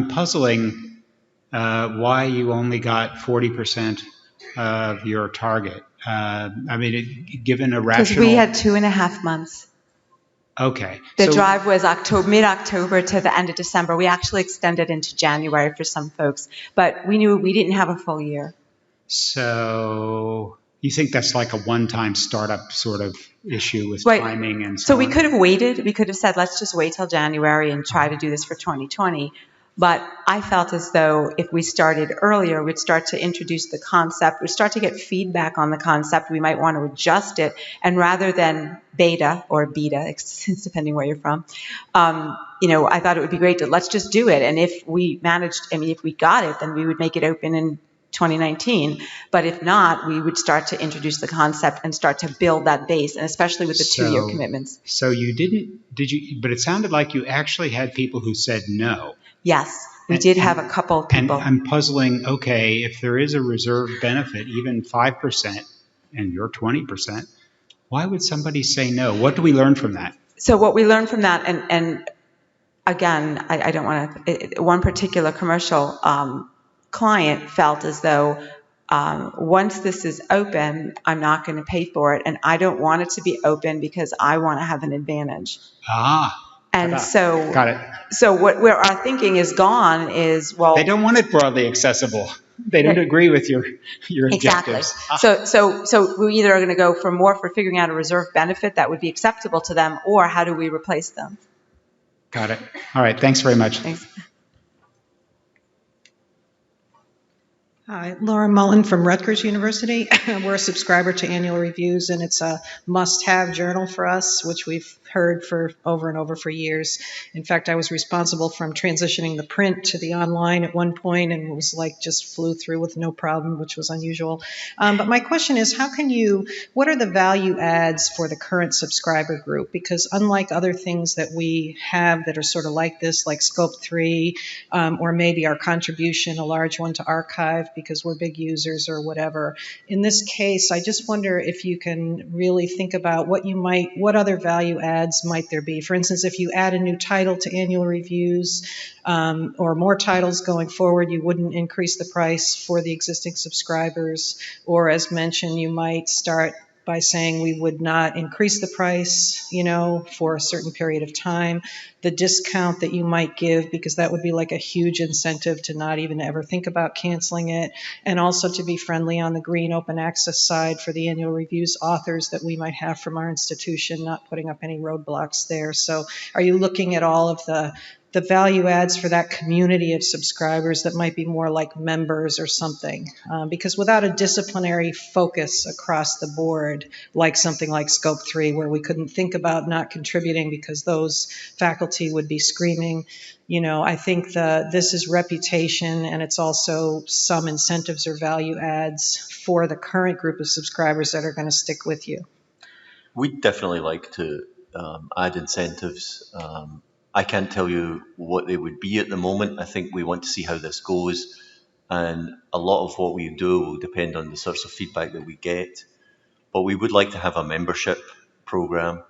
puzzling why you only got 40% of your target. I mean, given a rational... Because we had 2.5 months. Okay. The drive was mid-October to the end of December. We actually extended into January for some folks, but we knew we didn't have a full year. So you think that's like a one-time startup sort of issue with timing and so on? So we could have waited. We could have said, let's just wait till January and try to do this for 2020. But I felt as though if we started earlier, we'd start to introduce the concept, we'd start to get feedback on the concept, we might want to adjust it, and rather than beta, depending where you're from, I thought it would be great to let's just do it. And if we got it, then we would make it open in 2019. But if not, we would start to introduce the concept and start to build that base, and especially with the 2-year commitments. So you did you, but it sounded like you actually had people who said no. Yes, we did have a couple of people. And I'm puzzling, okay, if there is a reserve benefit, even 5%, and you're 20%, why would somebody say no? What do we learn from that? So what we learned from that, and again, I don't want to, one particular commercial client felt as though once this is open, I'm not going to pay for it, and I don't want it to be open because I want to have an advantage. And so, got it. So where our thinking is gone is, well, they don't want it broadly accessible. They don't agree with your objectives. Exactly. So we either are going to go for figuring out a reserve benefit that would be acceptable to them, or how do we replace them? Got it. All right. Thanks very much. Thanks. Hi, Laura Mullen from Rutgers University. We're a subscriber to annual reviews, and it's a must-have journal for us, which we've heard for over and over for years. In fact, I was responsible from transitioning the print to the online at one point, and it was like just flew through with no problem, which was unusual. But my question is, what are the value adds for the current subscriber group? Because unlike other things that we have that are sort of like this, like Scope 3, or maybe our contribution, a large one to archive, because we're big users or whatever. In this case, I just wonder if you can really think about what other value adds might there be. For instance, if you add a new title to annual reviews, or more titles going forward, you wouldn't increase the price for the existing subscribers. Or as mentioned, you might start by saying we would not increase the price, for a certain period of time. The discount that you might give, because that would be like a huge incentive to not even ever think about canceling it. And also to be friendly on the green open access side for the annual reviews authors that we might have from our institution, not putting up any roadblocks there. So are you looking at all of the value adds for that community of subscribers that might be more like members or something? Because without a disciplinary focus across the board, like something like Scope 3, where we couldn't think about not contributing because those faculty would be screaming, I think this is reputation, and it's also some incentives or value adds for the current group of subscribers that are going to stick with you. We'd definitely like to add incentives. I can't tell you what they would be at the moment. I think we want to see how this goes, and a lot of what we do will depend on the sorts of feedback that we get. But we would like to have a membership program.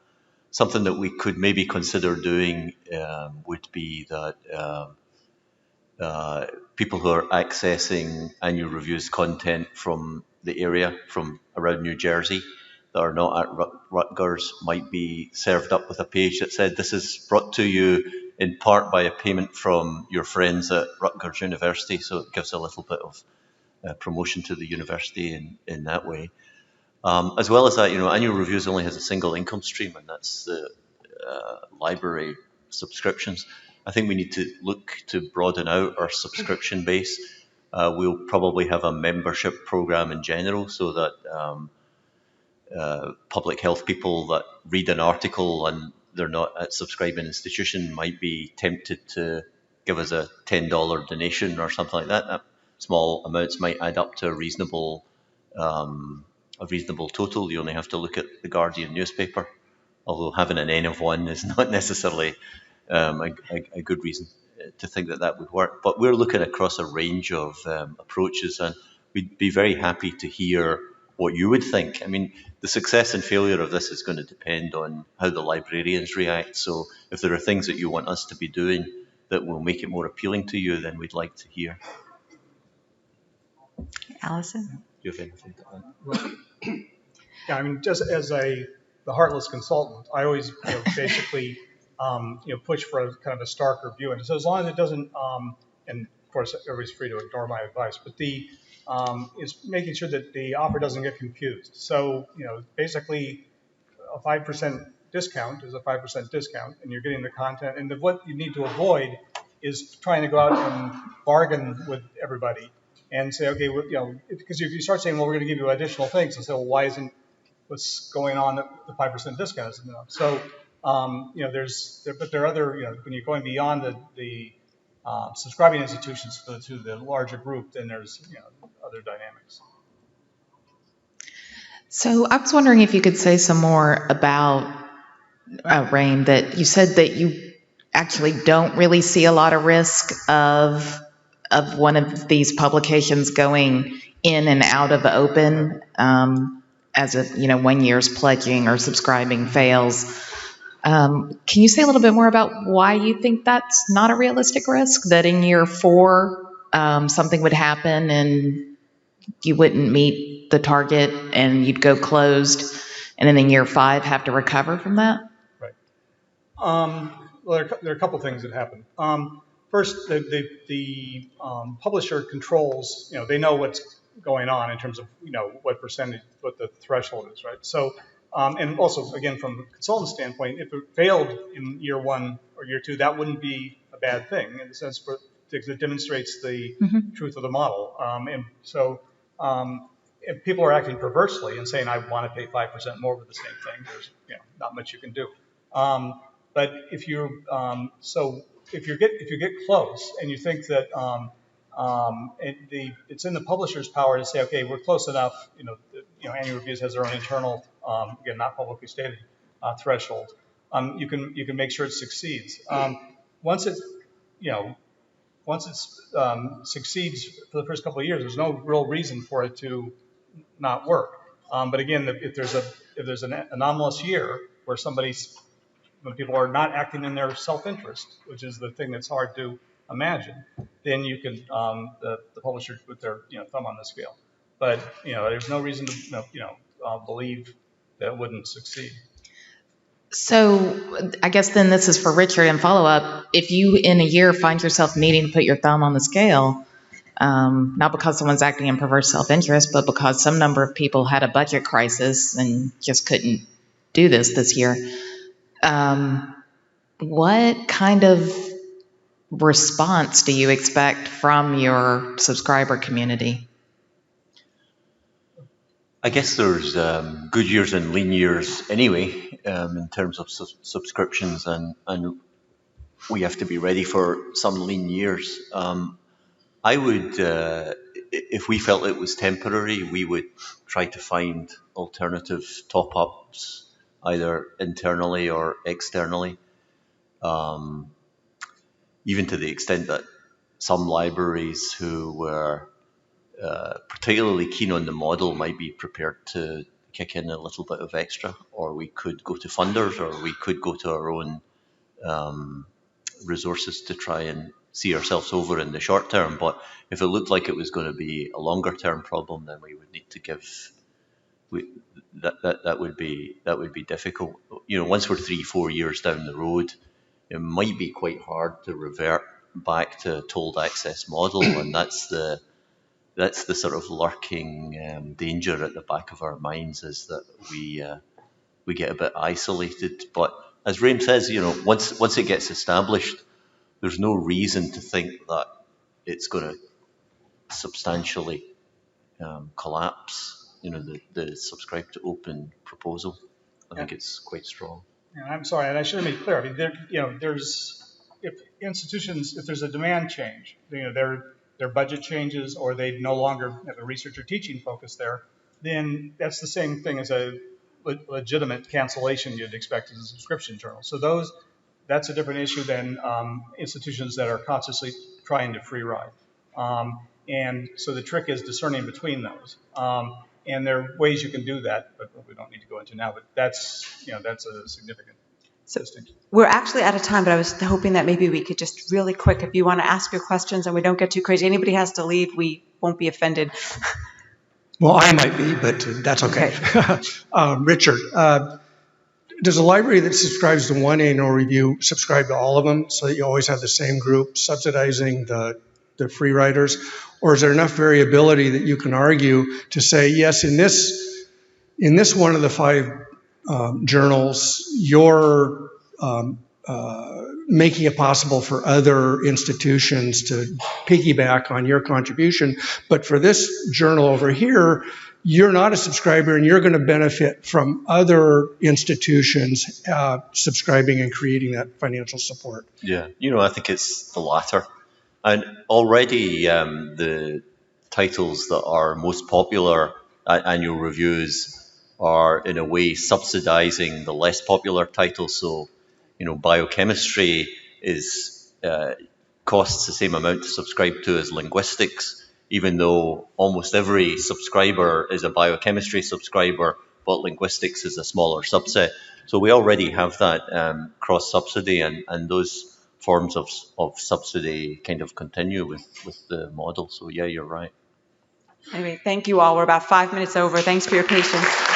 Something that we could maybe consider doing would be that people who are accessing annual reviews content from the area, from around New Jersey, that are not at Rutgers, might be served up with a page that said, this is brought to you in part by a payment from your friends at Rutgers University. So it gives a little bit of promotion to the university in that way. As well as that, annual reviews only has a single income stream, and that's the library subscriptions. I think we need to look to broaden out our subscription base. We'll probably have a membership program in general, so that public health people that read an article and they're not at subscribing institution might be tempted to give us a $10 donation or something like that. Small amounts might add up to a reasonable total. You only have to look at the Guardian newspaper, although having an N of 1 is not necessarily a good reason to think that would work. But we're looking across a range of approaches, and we'd be very happy to hear what you would think. I mean, the success and failure of this is going to depend on how the librarians react. So if there are things that you want us to be doing that will make it more appealing to you, then we'd like to hear. Allison? Do you have anything to add? Yeah, I mean, just as the heartless consultant, I always basically push for a kind of a starker view. And so as long as it doesn't, and of course everybody's free to ignore my advice, but is making sure that the offer doesn't get confused. So basically a 5% discount is a 5% discount, and you're getting the content. And what you need to avoid is trying to go out and bargain with everybody and say, okay, well, because if you start saying, well, we're going to give you additional things, and say, well, why isn't what's going on at the 5% discount isn't enough? So, but there are other, when you're going beyond the subscribing institutions to the larger group, then there's other dynamics. So I was wondering if you could say some more about, Rain, that you said that you actually don't really see a lot of risk of one of these publications going in and out of open as a 1 year's pledging or subscribing fails. Can you say a little bit more about why you think that's not a realistic risk, that in year 4 something would happen and you wouldn't meet the target and you'd go closed, and then in year 5 have to recover from that? Right. Well, there are a couple things that happen. First, the publisher controls, they know what's going on in terms of, what percentage, what the threshold is, right? So, and also, again, from a consultant standpoint, if it failed in year 1 or year 2, that wouldn't be a bad thing in the sense because it demonstrates the truth of the model. And so, if people are acting perversely and saying, I want to pay 5% more for the same thing, there's not much you can do. But if you if you get close and you think that it's in the publisher's power to say, okay, we're close enough. Annual Reviews has their own internal, again, not publicly stated threshold. You can make sure it succeeds. Once it succeeds for the first couple of years, there's no real reason for it to not work. But again, if there's an anomalous year where when people are not acting in their self-interest, which is the thing that's hard to imagine, then you can the publisher put their thumb on the scale. But there's no reason to believe that it wouldn't succeed. So I guess then this is for Richard in follow-up. If you in a year find yourself needing to put your thumb on the scale, not because someone's acting in perverse self-interest, but because some number of people had a budget crisis and just couldn't do this year, what kind of response do you expect from your subscriber community? I guess there's good years and lean years anyway in terms of subscriptions, and we have to be ready for some lean years. I would, if we felt it was temporary, we would try to find alternative top-ups, either internally or externally, even to the extent that some libraries who were particularly keen on the model might be prepared to kick in a little bit of extra, or we could go to funders, or we could go to our own resources to try and see ourselves over in the short term. But if it looked like it was going to be a longer term problem, then we would need to give. That would be difficult. Once we're 3-4 years down the road, it might be quite hard to revert back to a tolled access model, and that's the sort of lurking danger at the back of our minds, is that we get a bit isolated. But as Rain says, once it gets established, there's no reason to think that it's going to substantially collapse. The subscribe to open proposal, I think it's quite strong. I'm sorry, and I should have made clear. I mean, if institutions, if there's a demand change, their budget changes, or they no longer have a research or teaching focus there, then that's the same thing as a legitimate cancellation you'd expect as a subscription journal. So that's a different issue than institutions that are consciously trying to free ride. And so the trick is discerning between those. And there are ways you can do that, but we don't need to go into now. But that's a significant distinction. We're actually out of time, but I was hoping that maybe we could just really quick, if you want to ask your questions and we don't get too crazy. Anybody has to leave, we won't be offended. Well, I might be, but that's okay. Richard, does a library that subscribes to one annual review subscribe to all of them, so that you always have the same group subsidizing the free riders? Or is there enough variability that you can argue to say, yes, in this one of the 5 journals, you're making it possible for other institutions to piggyback on your contribution, but for this journal over here, you're not a subscriber and you're going to benefit from other institutions subscribing and creating that financial support? Yeah, I think it's the latter. And already the titles that are most popular at annual reviews are in a way subsidizing the less popular titles. So, biochemistry is costs the same amount to subscribe to as linguistics, even though almost every subscriber is a biochemistry subscriber, but linguistics is a smaller subset. So we already have that cross subsidy, and those forms of subsidy kind of continue with the model. So yeah, you're right. Anyway, thank you all. We're about 5 minutes over. Thanks for your patience.